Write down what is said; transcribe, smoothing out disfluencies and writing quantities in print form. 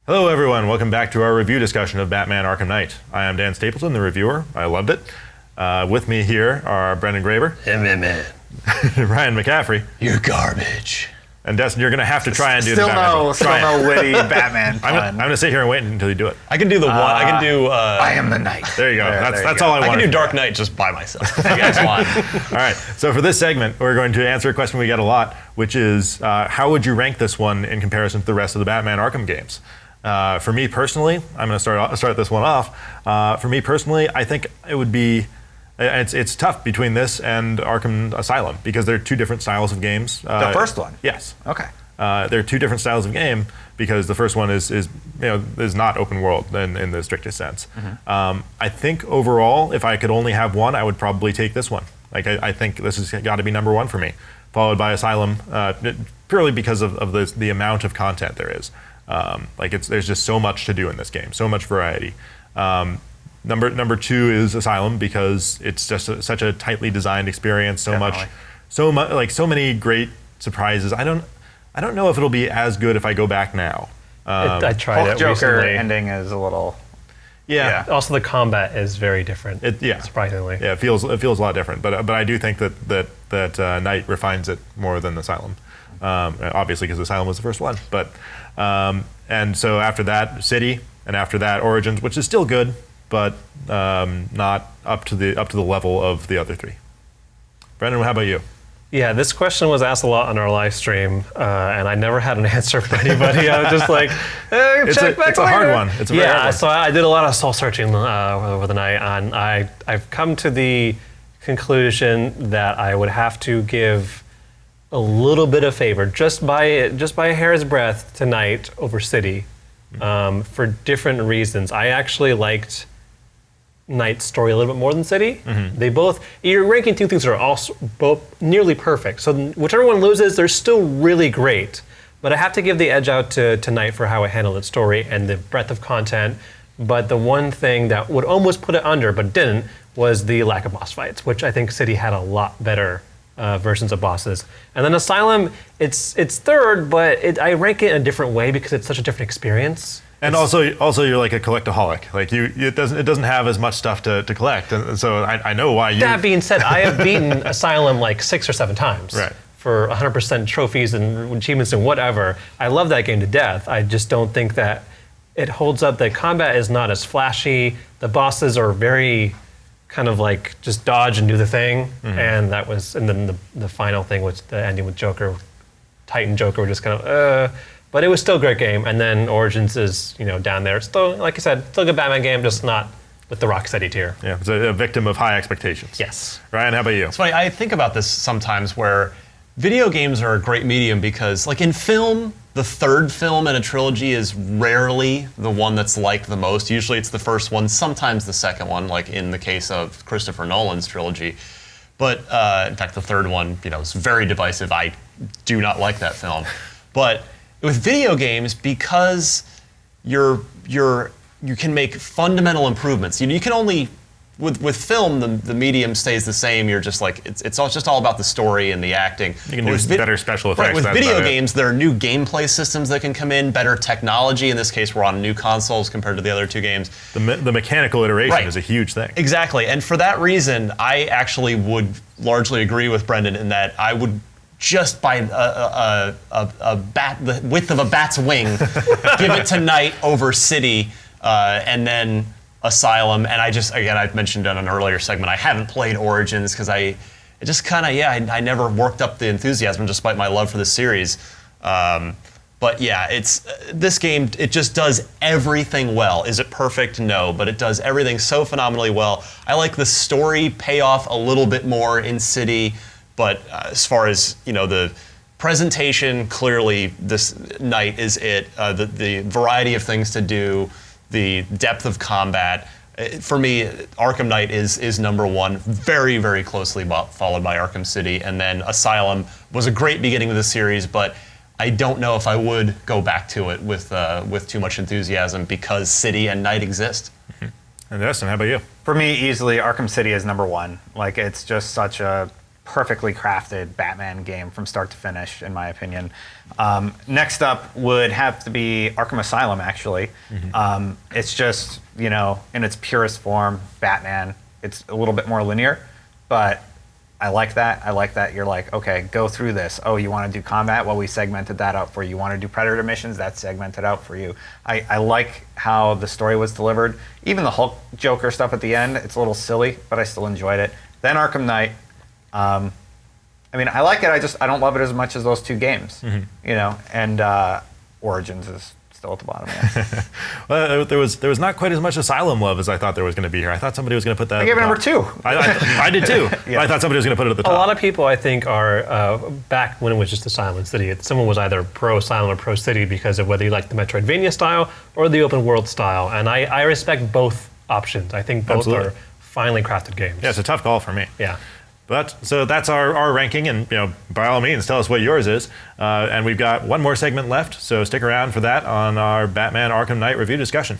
Hello everyone, welcome back to our review discussion of Batman Arkham Knight. I am Dan Stapleton, the reviewer. I loved it. With me here are Brendan Graber. Ryan McCaffrey. You're garbage. And Destin, you're going to have to try and do the Batman. Still no witty Batman fun. I'm going to sit here and wait until you do it. I can do the one. I can do. I am the Knight. There you go. That's all I want. I can do Dark Knight just by myself. If you guys want. All right. So for this segment, we're going to answer a question we get a lot, which is how would you rank this one in comparison to the rest of the Batman Arkham games? For me personally, I'm going to start this one off. For me personally, I think it would be. It's tough between this and Arkham Asylum because they're two different styles of games. The first one? Yes. Okay. They're two different styles of game because the first one is not open world in the strictest sense. Mm-hmm. I think overall, if I could only have one, I would probably take this one. Like I think this has got to be number one for me, followed by Asylum, purely because of the amount of content there is. There's just so much to do in this game, so much variety. Number two is Asylum because it's just such a tightly designed experience. So many great surprises. I don't know if it'll be as good if I go back now. I tried it Joker recently. ending is a little. Yeah. Also, the combat is very different. Surprisingly. Yeah, it feels a lot different. But I do think that Knight refines it more than Asylum. Obviously, because Asylum was the first one. But and so after that, City, and after that, Origins, which is still good, but not up to the level of the other three. Brendan, how about you? Yeah, this question was asked a lot on our live stream, and I never had an answer for anybody. I was just like, It's a hard one. It's a very hard one. So I did a lot of soul searching over the night, and I've come to the conclusion that I would have to give a little bit of favor, just by a hair's breadth, to Knight over City, for different reasons. I actually liked Knight's story a little bit more than City. Mm-hmm. You're ranking two things that are also both nearly perfect. So whichever one loses, they're still really great. But I have to give the edge out to Knight for how it handled its story and the breadth of content. But the one thing that would almost put it under, but didn't, was the lack of boss fights, which I think City had a lot better versions of bosses. And then Asylum, it's third, but I rank it in a different way because it's such a different experience. And also you're like a collectaholic. Like it doesn't have as much stuff to collect, and so I know why you. That being said, I have beaten Asylum like 6 or 7 times. Right. For 100% trophies and achievements and whatever. I love that game to death. I just don't think that it holds up. The combat is not as flashy. The bosses are very kind of like just dodge and do the thing. Mm-hmm. And then the final thing, which the ending with Joker, Titan Joker, were just kind of But it was still a great game, and then Origins is down there. Still, like I said, still a good Batman game, just not with the Rocksteady tier. Yeah, it's a victim of high expectations. Yes. Ryan, how about you? It's funny. I think about this sometimes, where video games are a great medium because, like in film, the third film in a trilogy is rarely the one that's liked the most. Usually, it's the first one, sometimes the second one, like in the case of Christopher Nolan's trilogy. But in fact, the third one, is very divisive. I do not like that film, but with video games, because you can make fundamental improvements. You can only with film the medium stays the same. You're just like it's just all about the story and the acting. You can do better special effects. Right, with video games, there are new gameplay systems that can come in, better technology. In this case, we're on new consoles compared to the other two games. The mechanical iteration is a huge thing. Exactly, and for that reason, I actually would largely agree with Brendan in that I would, just by the width of a bat's wing, give it to Knight over City, and then Asylum. And I've mentioned in an earlier segment, I haven't played Origins because I never worked up the enthusiasm despite my love for the series. But yeah, this game, it just does everything well. Is it perfect? No, but it does everything so phenomenally well. I like the story payoff a little bit more in City. But as far as the presentation, clearly this Knight is it. The variety of things to do, the depth of combat. For me, Arkham Knight is number one, very, very closely followed by Arkham City, and then Asylum was a great beginning of the series, but I don't know if I would go back to it with too much enthusiasm because City and Knight exist. And Destin, how about you? For me, easily, Arkham City is number one. Like, it's just such a perfectly crafted Batman game from start to finish, in my opinion. Next up would have to be Arkham Asylum, actually. It's just, in its purest form, Batman. It's a little bit more linear, but I like that. I like that you're like, okay, go through this. Oh, you want to do combat? Well, we segmented that out for you. You want to do Predator missions? That's segmented out for you. I like how the story was delivered. Even the Hulk Joker stuff at the end, it's a little silly, but I still enjoyed it. Then Arkham Knight. I like it. I don't love it as much as those two games. And Origins is still at the bottom. Yeah. Well, there was not quite as much Asylum love as I thought there was going to be here. I thought somebody was going to put that. I gave it number 2. I did too. Yeah. I thought somebody was going to put it at the top. A lot of people, I think, are back when it was just Asylum City. Someone was either pro Asylum or pro City because of whether you like the Metroidvania style or the open world style. And I respect both options. I think both Absolutely. are finely crafted games. Yeah, it's a tough call for me. Yeah. But so that's our ranking, and by all means, tell us what yours is. And we've got one more segment left, so stick around for that on our Batman Arkham Knight review discussion.